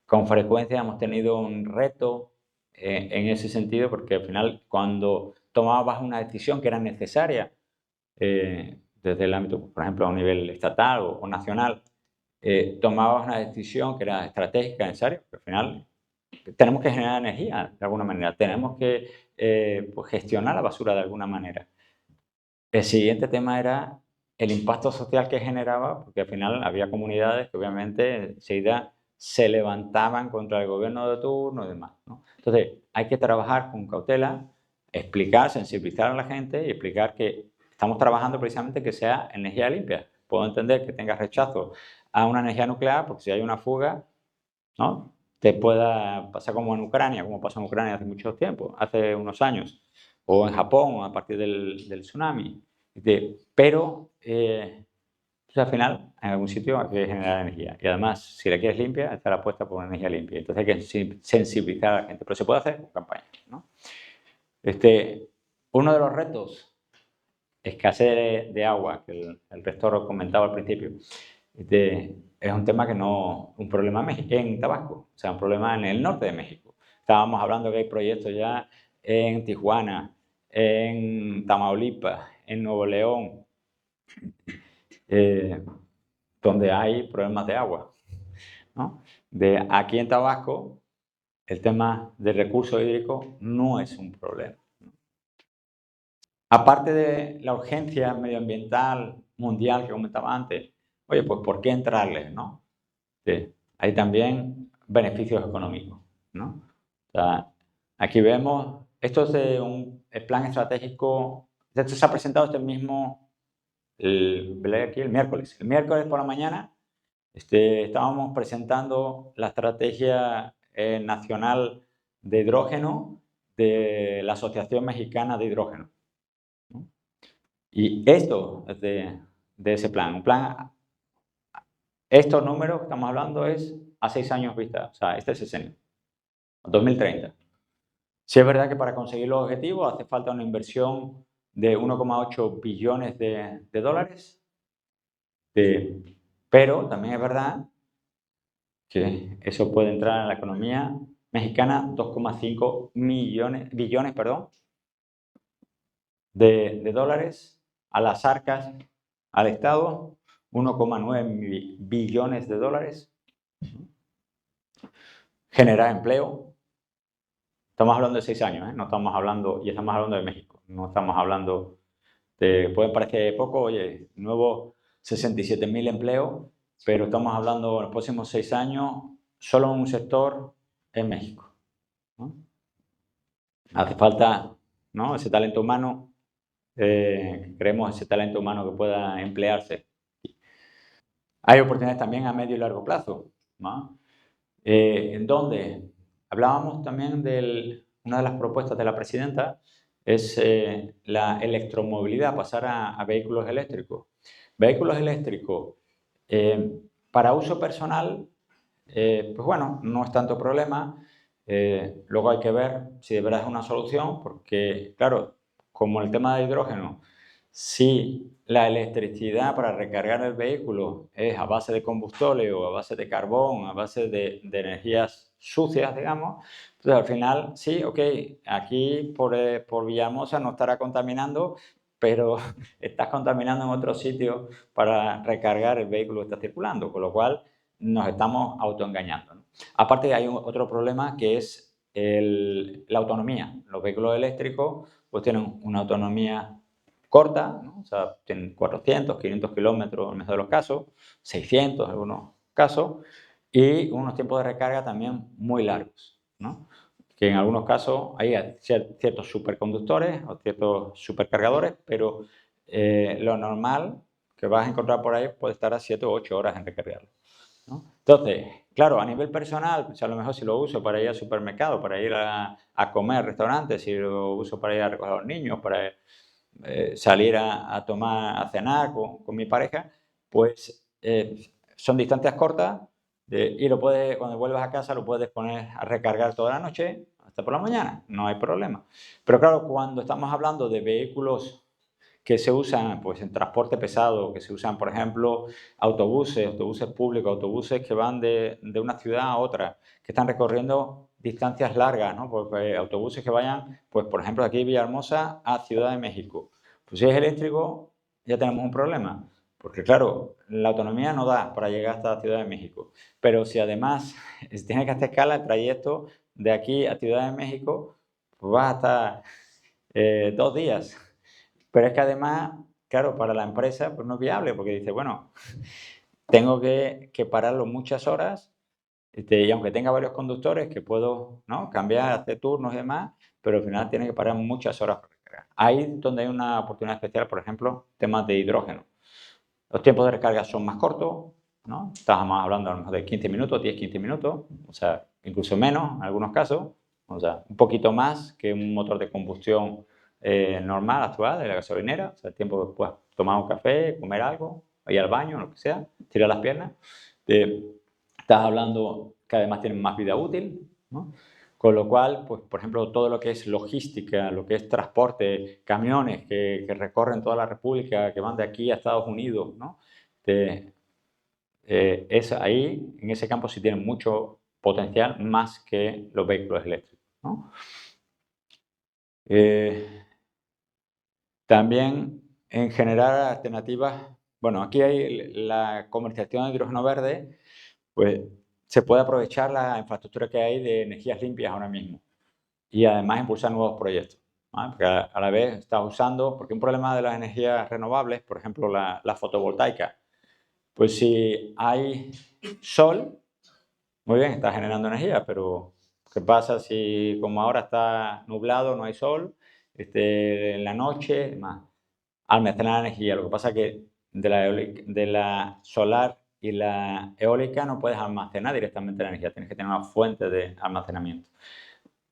Con frecuencia hemos tenido un reto en ese sentido, porque al final, cuando tomabas una decisión que era necesaria desde el ámbito, por ejemplo, a un nivel estatal o nacional, tomabas una decisión que era estratégica, necesaria, pero al final tenemos que generar energía de alguna manera, tenemos que pues gestionar la basura de alguna manera. El siguiente tema era el impacto social que generaba, porque al final había comunidades que obviamente enseguida se levantaban contra el gobierno de turno y demás, ¿no? Entonces, hay que trabajar con cautela, explicar, sensibilizar a la gente y explicar que estamos trabajando precisamente que sea energía limpia. Puedo entender que tenga rechazo a una energía nuclear, porque si hay una fuga, ¿no?, te pueda pasar como en Ucrania, como pasó en Ucrania hace mucho tiempo, hace unos años, o en Japón a partir del tsunami. Pero pues al final, en algún sitio hay que generar energía. Y además, si la quieres limpia, está la apuesta por una energía limpia. Entonces hay que sensibilizar a la gente. Pero se puede hacer con campañas, ¿no? Uno de los retos, escasez de agua, que el rector comentaba al principio, es un tema que no, un problema en Tabasco, o sea, un problema en el norte de México. Estábamos hablando que hay proyectos ya en Tijuana, en Tamaulipas, en Nuevo León, donde hay problemas de agua, ¿no? Aquí en Tabasco, el tema del recurso hídrico no es un problema. Aparte de la urgencia medioambiental mundial que comentaba antes, oye, pues ¿por qué entrarle, no? Hay también beneficios económicos, ¿no? O sea, aquí vemos, esto es de el plan estratégico, esto se ha presentado el miércoles. El miércoles por la mañana estábamos presentando la estrategia nacional de hidrógeno de la Asociación Mexicana de Hidrógeno, ¿no? Y esto es de ese plan. Un plan, estos números que estamos hablando es a 6 años vista, o sea, este es el sexenio, 2030. Sí es verdad que para conseguir los objetivos hace falta una inversión de 1,8 billones de dólares, pero también es verdad que eso puede entrar en la economía mexicana 2,5 billones, perdón, de dólares, a las arcas, al Estado, 1,9 billones de dólares, generar empleo. Estamos hablando de 6 años, ¿eh? No estamos hablando, y estamos hablando de México, no estamos hablando puede parecer poco, oye, nuevos 67.000 empleos, pero estamos hablando en los próximos 6 años solo en un sector en México, ¿no? Hace falta, ¿no?, ese talento humano, creemos ese talento humano que pueda emplearse. Hay oportunidades también a medio y largo plazo, ¿no? En donde hablábamos también de una de las propuestas de la presidenta es la electromovilidad, pasar a vehículos eléctricos. Vehículos eléctricos para uso personal, pues bueno, no es tanto problema. Luego hay que ver si de verdad es una solución, porque claro, como el tema de hidrógeno, si la electricidad para recargar el vehículo es a base de combustible o a base de carbón, a base de energías sucias, digamos, entonces al final, sí, ok, aquí por Villahermosa no estará contaminando, pero estás contaminando en otro sitio para recargar el vehículo que está circulando, con lo cual nos estamos autoengañando, ¿no? Aparte hay otro problema que es la autonomía. Los vehículos eléctricos pues tienen una autonomía corta, ¿no? O sea, tienen 400, 500 kilómetros en el mejor de los casos, 600 en algunos casos, y unos tiempos de recarga también muy largos, ¿no? Que en algunos casos hay ciertos superconductores o ciertos supercargadores, pero lo normal que vas a encontrar por ahí puede estar a 7 u 8 horas en recargarlo, ¿no? Entonces, claro, a nivel personal, pues a lo mejor si lo uso para ir al supermercado, para ir a comer al restaurante, si lo uso para ir a recoger a los niños, para salir a cenar con mi pareja, pues son distancias cortas y cuando vuelvas a casa lo puedes poner a recargar toda la noche hasta por la mañana, no hay problema. Pero claro, cuando estamos hablando de vehículos que se usan pues, en transporte pesado, que se usan, por ejemplo, autobuses públicos, autobuses que van de una ciudad a otra, que están recorriendo distancias largas, ¿no? Porque autobuses que vayan, pues, por ejemplo, aquí de Villahermosa a Ciudad de México. Pues si es eléctrico, ya tenemos un problema, porque claro, la autonomía no da para llegar hasta Ciudad de México, pero si además tienes que hacer escala el trayecto de aquí a Ciudad de México, pues vas a estar 2 días. Pero es que además, claro, para la empresa pues no es viable, porque dice, bueno, tengo que pararlo muchas horas, y aunque tenga varios conductores que puedo, ¿no?, cambiar, hacer turnos y demás, pero al final tiene que parar muchas horas para recargar. Ahí donde hay una oportunidad especial, por ejemplo, temas de hidrógeno. Los tiempos de recarga son más cortos, ¿no? Estábamos hablando a lo mejor de 15 minutos, 10-15 minutos, o sea, incluso menos en algunos casos, o sea, un poquito más que un motor de combustión normal, actual, de la gasolinera, o sea, el tiempo que puedas tomar un café, comer algo, ir al baño, lo que sea, tirar las piernas. Estás hablando que además tienen más vida útil, ¿no? Con lo cual, pues, por ejemplo, todo lo que es logística, lo que es transporte, camiones que recorren toda la República, que van de aquí a Estados Unidos, ¿no? Ahí, en ese campo, sí tienen mucho potencial, más que los vehículos eléctricos, ¿no? También en generar alternativas, bueno, aquí hay la comercialización de hidrógeno verde, pues se puede aprovechar la infraestructura que hay de energías limpias ahora mismo y además impulsar nuevos proyectos, ¿vale? Porque a la vez está usando, porque un problema de las energías renovables, por ejemplo la fotovoltaica, pues si hay sol, muy bien, está generando energía, pero ¿qué pasa si como ahora está nublado, no hay sol, en la noche, demás? Almacenar energía. Lo que pasa es que de la solar y la eólica no puedes almacenar directamente la energía, tienes que tener una fuente de almacenamiento.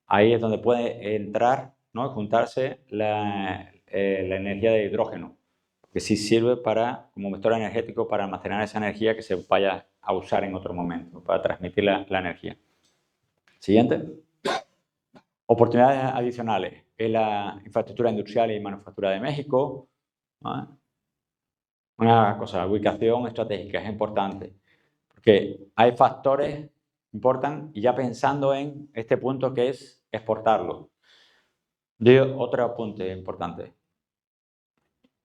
Ahí es donde puede entrar, ¿no?, juntarse la energía de hidrógeno, que sí sirve como vector energético para almacenar esa energía que se vaya a usar en otro momento, para transmitir la energía. Siguiente. Oportunidades adicionales en la infraestructura industrial y manufactura de México, ¿vale? Una cosa, ubicación estratégica es importante, porque hay factores que importan y ya pensando en este punto que es exportarlo. Otro apunte importante.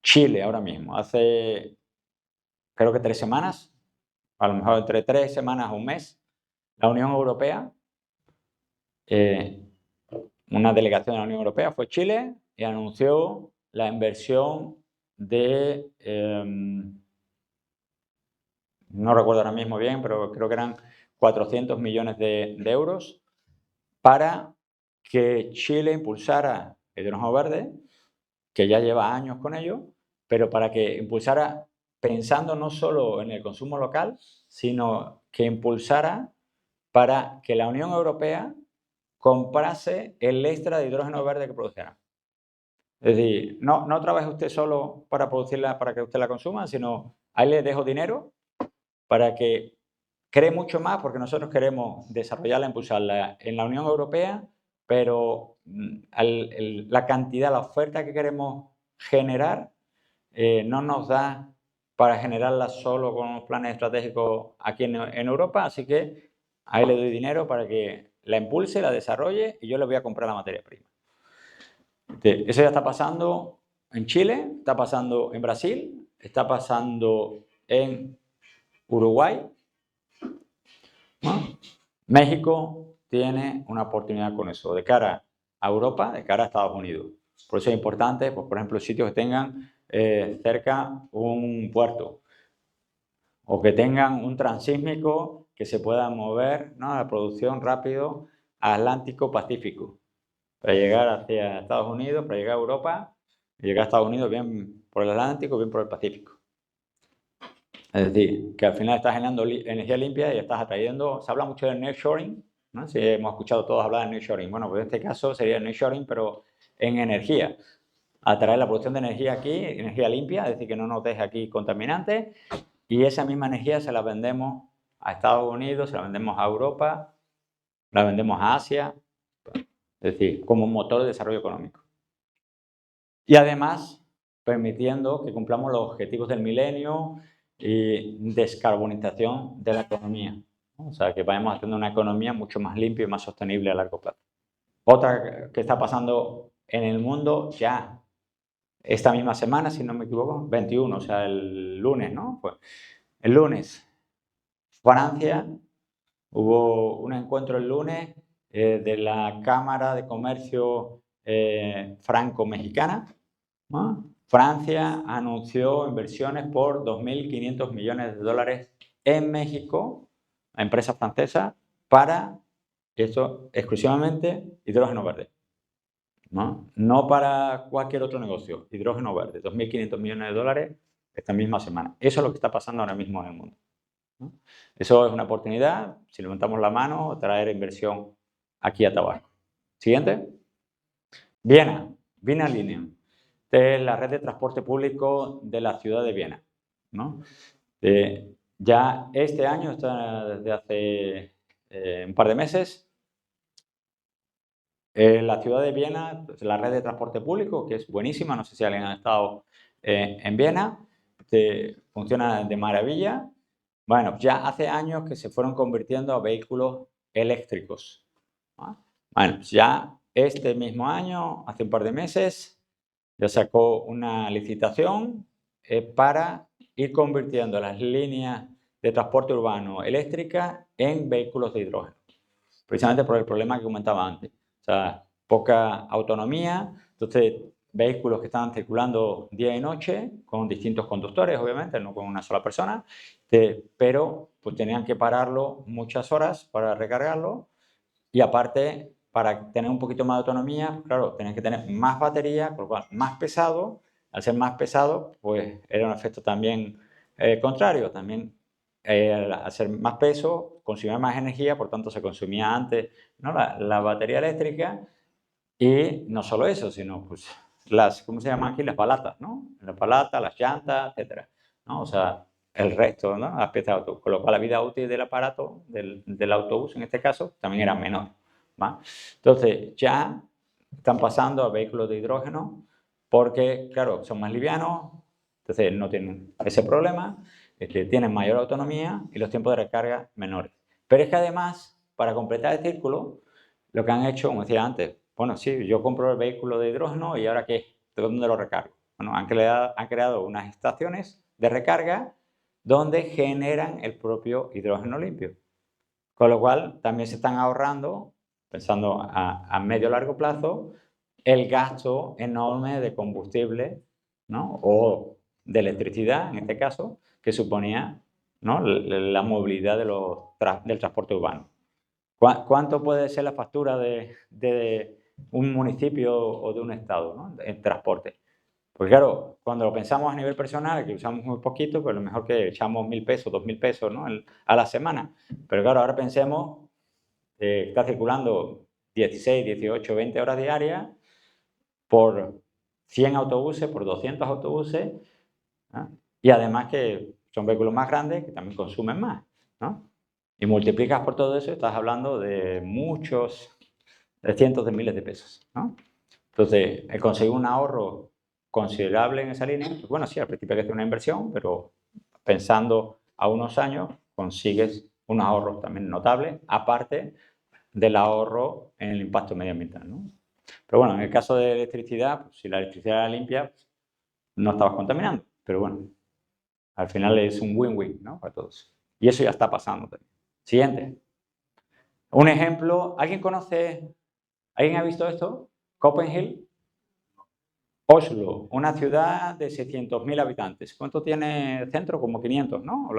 Chile ahora mismo, hace creo que 3 semanas, a lo mejor entre 3 semanas o un mes, la Unión Europea, una delegación de la Unión Europea fue a Chile y anunció la inversión de, no recuerdo ahora mismo bien, pero creo que eran 400 millones de euros para que Chile impulsara el hidrógeno verde, que ya lleva años con ello, pero para que impulsara pensando no solo en el consumo local, sino que impulsara para que la Unión Europea comprase el extra de hidrógeno verde que produciera. Es decir, no trabaje usted solo para producirla, para que usted la consuma, sino ahí le dejo dinero para que cree mucho más, porque nosotros queremos desarrollarla, impulsarla en la Unión Europea, pero la cantidad, la oferta que queremos generar no nos da para generarla solo con los planes estratégicos aquí en Europa, así que ahí le doy dinero para que la impulse, la desarrolle y yo le voy a comprar la materia prima. Eso ya está pasando en Chile, está pasando en Brasil, está pasando en Uruguay, ¿no? México tiene una oportunidad con eso, de cara a Europa, de cara a Estados Unidos. Por eso es importante, pues, por ejemplo, sitios que tengan cerca un puerto o que tengan un transísmico que se pueda mover, ¿no?, la producción rápido Atlántico-Pacífico para llegar hacia Estados Unidos, para llegar a Europa y llegar a Estados Unidos bien por el Atlántico, bien por el Pacífico. Es decir, que al final estás generando energía limpia y estás atrayendo, se habla mucho del nearshoring, ¿no? Si hemos escuchado todos hablar de nearshoring. Bueno, pues en este caso sería nearshoring, pero en energía. Atraer la producción de energía aquí, energía limpia, es decir, que no nos deje aquí contaminantes, y esa misma energía se la vendemos a Estados Unidos, se la vendemos a Europa, la vendemos a Asia, es decir, como un motor de desarrollo económico. Y además, permitiendo que cumplamos los objetivos del milenio y descarbonización de la economía, ¿no? O sea, que vayamos haciendo una economía mucho más limpia y más sostenible a largo plazo. Otra que está pasando en el mundo ya esta misma semana, si no me equivoco, 21, o sea, el lunes, ¿no? Pues el lunes, Francia, hubo un encuentro el lunes de la Cámara de Comercio franco-mexicana, ¿no? Francia anunció inversiones por 2.500 millones de dólares en México, a empresas francesas, para esto exclusivamente hidrógeno verde, ¿no? No para cualquier otro negocio, hidrógeno verde, 2.500 millones de dólares esta misma semana. Eso es lo que está pasando ahora mismo en el mundo. ¿no? Eso es una oportunidad, si levantamos la mano, traer inversión aquí a Tabarco. Siguiente. Viena, Viena Linea. Esta es la red de transporte público de la ciudad de Viena, ¿no? Ya este año, desde hace un par de meses, la ciudad de Viena, la red de transporte público, que es buenísima, no sé si alguien ha estado en Viena, funciona de maravilla. Bueno, ya hace años que se fueron convirtiendo a vehículos eléctricos, ¿no? Bueno, pues ya este mismo año, hace un par de meses, ya sacó una licitación para ir convirtiendo las líneas de transporte urbano eléctricas en vehículos de hidrógeno, precisamente por el problema que comentaba antes. O sea, poca autonomía, entonces vehículos que estaban circulando día y noche con distintos conductores, obviamente, no con una sola persona, pero pues tenían que pararlo muchas horas para recargarlo y aparte, para tener un poquito más de autonomía, claro, tenían que tener más batería, por lo cual más pesado. Al ser más pesado, pues era un efecto también contrario. También al ser más peso, consumía más energía, por tanto se consumía antes, ¿no? la batería eléctrica. Y no solo eso, sino pues ¿cómo se llaman aquí? Las palatas, ¿no? Las palatas, las llantas, etcétera, ¿no? O sea, el resto, ¿no? Las piezas de autobús. Con lo cual la vida útil del aparato, del autobús en este caso, también era menor, ¿va? Entonces ya están pasando a vehículos de hidrógeno porque, claro, son más livianos, entonces no tienen ese problema, tienen mayor autonomía y los tiempos de recarga menores. Pero es que además, para completar el círculo, lo que han hecho, como decía antes, bueno, sí, yo compro el vehículo de hidrógeno y ¿ahora qué? ¿De dónde lo recargo? Bueno, han creado unas estaciones de recarga donde generan el propio hidrógeno limpio. Con lo cual, también se están ahorrando, pensando a medio o largo plazo, el gasto enorme de combustible, ¿no? O de electricidad, en este caso, que suponía, ¿no? la movilidad del transporte urbano. ¿Cuánto puede ser la factura de un municipio o de un estado, ¿no? En transporte? Pues claro, cuando lo pensamos a nivel personal, que usamos muy poquito, pues a lo mejor que echamos 1.000 pesos, 2.000 pesos, ¿no? a la semana. Pero claro, ahora pensemos, está circulando 16, 18, 20 horas diarias por 100 autobuses, por 200 autobuses, ¿no? Y además que son vehículos más grandes que también consumen más, ¿no? Y multiplicas por todo eso, estás hablando de de cientos de miles de pesos, ¿no? Entonces, el conseguir un ahorro considerable en esa línea, pues bueno, sí, al principio hay que hacer una inversión, pero pensando a unos años, consigues unos ahorros también notables, aparte del ahorro en el impacto medioambiental, ¿no? Pero bueno, en el caso de electricidad, pues, si la electricidad era limpia, pues, no estabas contaminando, pero bueno, al final es un win-win, ¿no? Para todos. Y eso ya está pasando también. Siguiente. Un ejemplo, ¿alguien ha visto esto? Copenhague. Oslo, una ciudad de 600.000 habitantes. ¿Cuánto tiene el centro? Como 500, ¿no?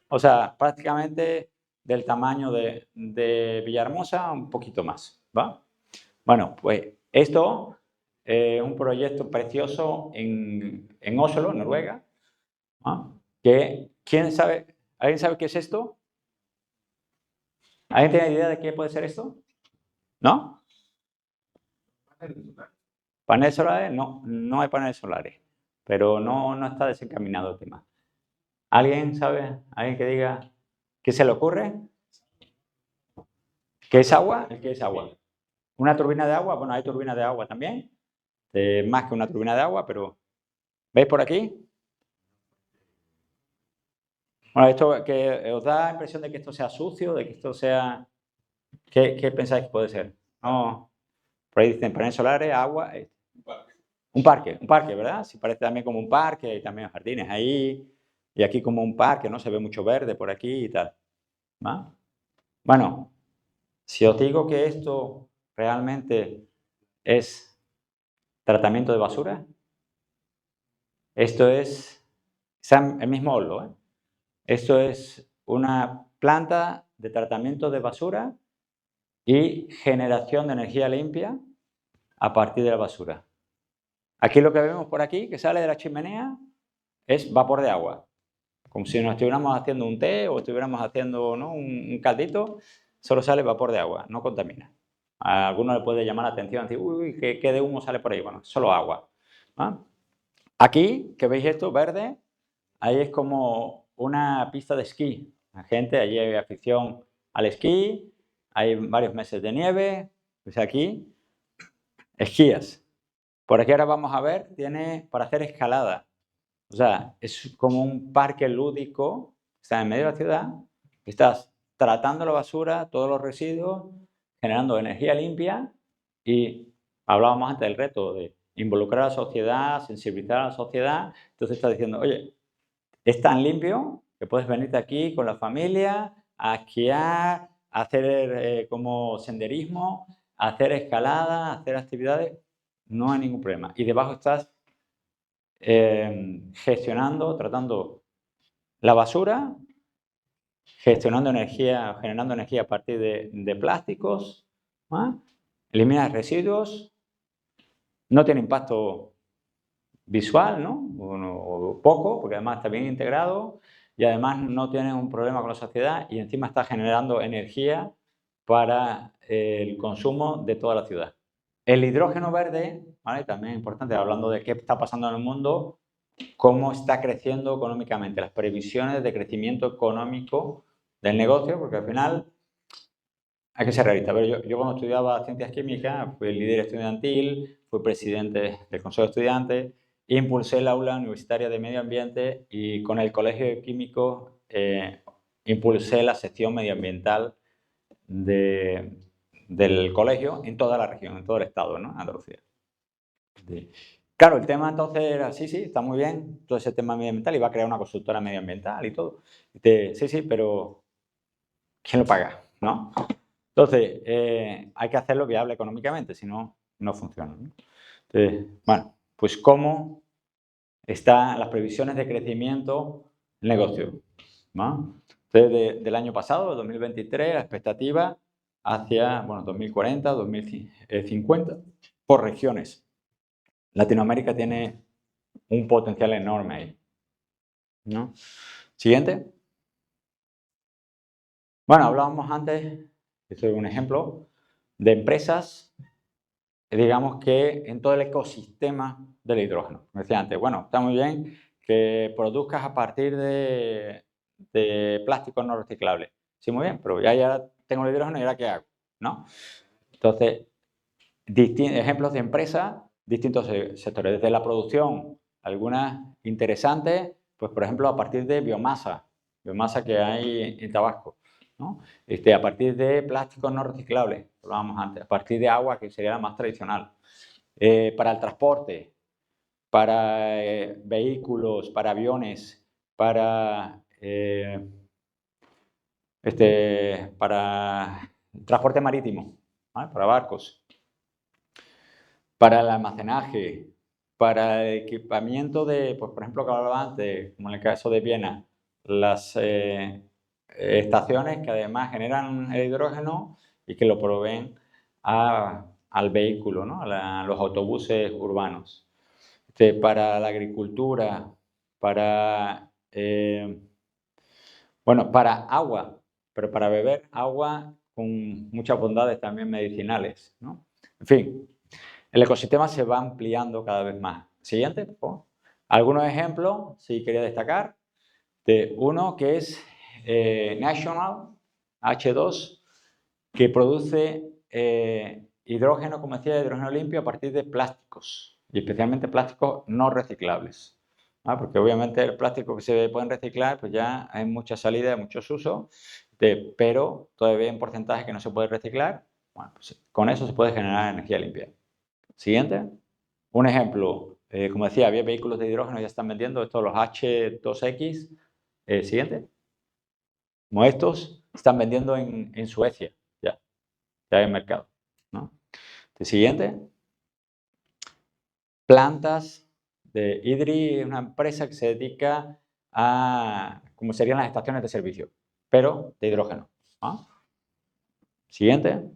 O sea, prácticamente del tamaño de Villahermosa, un poquito más, ¿va? Bueno, pues esto es un proyecto precioso en Oslo, Noruega, ¿no? ¿Alguien sabe qué es esto? ¿Alguien tiene idea de qué puede ser esto? ¿No? ¿Paneles solares? No, no hay paneles solares, pero no está desencaminado el tema. ¿Alguien sabe? ¿Alguien que diga qué se le ocurre? ¿Qué es agua? ¿Qué es agua? ¿Una turbina de agua? Bueno, hay turbinas de agua también, más que una turbina de agua, pero ¿veis por aquí? Bueno, esto que os da la impresión de que esto sea sucio, de que esto sea... ¿Qué pensáis que puede ser? No, por ahí dicen paneles solares, agua... Un parque, ¿verdad? Sí, parece también como un parque, hay también jardines ahí, y aquí como un parque, ¿no? Se ve mucho verde por aquí y tal, ¿va? Bueno, si os digo que esto realmente es tratamiento de basura, esto es el mismo Oslo, ¿eh? Esto es una planta de tratamiento de basura y generación de energía limpia a partir de la basura. Aquí lo que vemos por aquí, que sale de la chimenea, es vapor de agua. como si nos estuviéramos haciendo un té o estuviéramos haciendo, ¿no?, un caldito, solo sale vapor de agua, no contamina. A alguno le puede llamar la atención, decir, uy, ¿qué de humo sale por ahí? Bueno, solo agua. ¿Ah? Aquí, que veis esto verde, ahí es como una pista de esquí. La gente, allí hay afición al esquí, hay varios meses de nieve, pues aquí esquías. Por aquí ahora vamos a ver, tiene para hacer escalada. O sea, es como un parque lúdico, está en medio de la ciudad, estás tratando la basura, todos los residuos, generando energía limpia y hablábamos antes del reto de involucrar a la sociedad, sensibilizar a la sociedad. Entonces estás diciendo, oye, es tan limpio que puedes venirte aquí con la familia a esquiar, a hacer como senderismo, a hacer escalada, a hacer actividades, no hay ningún problema. Y debajo estás gestionando, tratando la basura, gestionando energía, generando energía a partir de plásticos, eliminas residuos, no tiene impacto visual, ¿no? O poco, porque además está bien integrado y además no tiene un problema con la sociedad y encima está generando energía para el consumo de toda la ciudad. El hidrógeno verde, ¿vale?, también es importante, hablando de qué está pasando en el mundo, cómo está creciendo económicamente, las previsiones de crecimiento económico del negocio, porque al final hay que ser realista. Pero yo cuando estudiaba ciencias químicas fui el líder estudiantil, fui presidente del consejo de estudiantes, impulsé el aula universitaria de medio ambiente y con el colegio de químicos impulsé la sección medioambiental del colegio en toda la región, en todo el estado, ¿no?, Andalucía. Claro, el tema entonces era, sí, está muy bien, todo ese tema medioambiental, y va a crear una consultora medioambiental y todo. Sí, pero ¿quién lo paga? ¿No? Entonces, hay que hacerlo viable económicamente, si no, no funciona, ¿no? Entonces, bueno, pues ¿cómo están las previsiones de crecimiento del negocio? ¿No? Entonces, del año pasado, 2023, la expectativa hacia, bueno, 2040, 2050, por regiones. Latinoamérica tiene un potencial enorme ahí, ¿no? Siguiente. Bueno, hablábamos antes, esto es un ejemplo, de empresas, digamos que en todo el ecosistema del hidrógeno. Me decía antes, bueno, está muy bien que produzcas a partir de plásticos no reciclables. Sí, muy bien, pero ya tengo el hidrógeno y ahora ¿qué hago? ¿No? Entonces, ejemplos de empresas, distintos sectores, desde la producción, algunas interesantes, pues por ejemplo a partir de biomasa que hay en Tabasco, ¿no? A partir de plásticos no reciclables, hablábamos antes, a partir de agua, que sería la más tradicional, para el transporte, para vehículos, para aviones, para transporte marítimo, ¿vale?, para barcos, para el almacenaje, para el equipamiento de, pues, por ejemplo, que hablaba antes, como en el caso de Viena, las estaciones que además generan el hidrógeno y que lo proveen al vehículo, ¿no?, a los autobuses urbanos. Para la agricultura, para agua, pero para beber agua con muchas bondades también medicinales, ¿no? En fin, el ecosistema se va ampliando cada vez más. Siguiente, por favor. Algunos ejemplos, si quería destacar, de uno que es National H2, que produce hidrógeno, como decía, hidrógeno limpio a partir de plásticos, y especialmente plásticos no reciclables. Porque obviamente el plástico que se pueden reciclar, pues ya hay mucha salida, hay muchos usos, pero todavía hay un porcentaje que no se puede reciclar. Bueno, pues con eso se puede generar energía limpia. Siguiente. Un ejemplo, como decía, había vehículos de hidrógeno que ya están vendiendo, estos los H2X. Siguiente. Como estos, están vendiendo en Suecia, ya hay en mercado, ¿no? Siguiente. Plantas de Idri, es una empresa que se dedica a, como serían las estaciones de servicio, pero de hidrógeno, ¿no? Siguiente.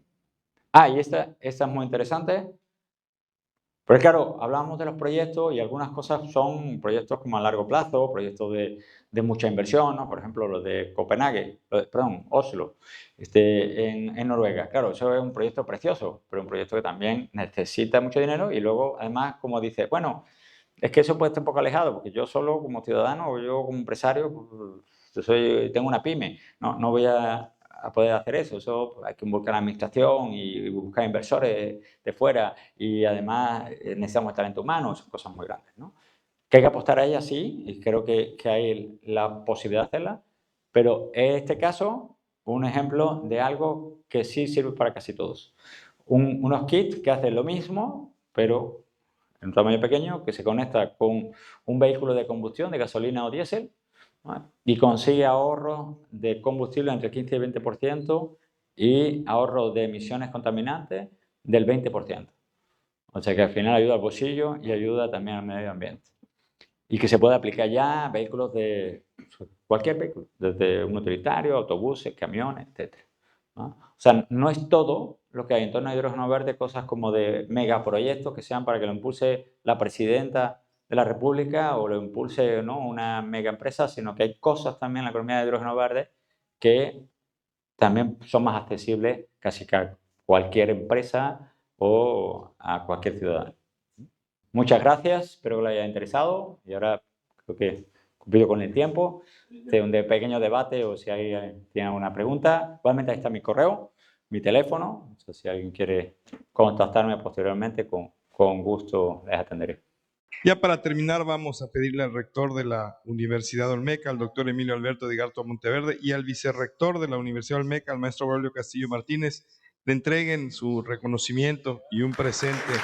Y esta es muy interesante. Pero claro, hablamos de los proyectos y algunas cosas son proyectos como a largo plazo, proyectos de mucha inversión, ¿no? Por ejemplo, los de Copenhague, perdón, Oslo, en Noruega. Claro, eso es un proyecto precioso, pero un proyecto que también necesita mucho dinero y luego, además, como dice, bueno, es que eso puede estar un poco alejado, porque yo solo como ciudadano o yo como empresario, pues, yo tengo una pyme, no voy a poder hacer eso. Eso hay que involucrar a la administración y buscar inversores de fuera y además necesitamos talento humano, son cosas muy grandes, ¿no? Que hay que apostar a ellas, sí, y creo que hay la posibilidad de hacerla, pero en este caso, un ejemplo de algo que sí sirve para casi todos. Unos kits que hacen lo mismo, pero en un tamaño pequeño, que se conecta con un vehículo de combustión, de gasolina o diésel, ¿no? Y consigue ahorros de combustible entre el 15 y el 20% y ahorros de emisiones contaminantes del 20%. O sea que al final ayuda al bolsillo y ayuda también al medio ambiente. Y que se puede aplicar ya a vehículos de cualquier vehículo, desde un utilitario, autobuses, camiones, etc. ¿No? O sea, no es todo lo que hay en torno a hidrógeno verde, cosas como de megaproyectos que sean para que lo impulse la presidenta de la República o lo impulse, ¿no?, una mega empresa, sino que hay cosas también en la economía de hidrógeno verde que también son más accesibles casi que a cualquier empresa o a cualquier ciudadano. Muchas gracias, espero que le haya interesado y ahora creo que he cumplido con el tiempo de un pequeño debate o si alguien tiene alguna pregunta. Igualmente ahí está mi correo, mi teléfono, o sea, si alguien quiere contactarme posteriormente, con gusto les atenderé. Ya para terminar, vamos a pedirle al rector de la Universidad Olmeca, al doctor Emilio Alberto de Garto Monteverde, y al vicerrector de la Universidad Olmeca, al maestro Braulio Castillo Martínez, le entreguen su reconocimiento y un presente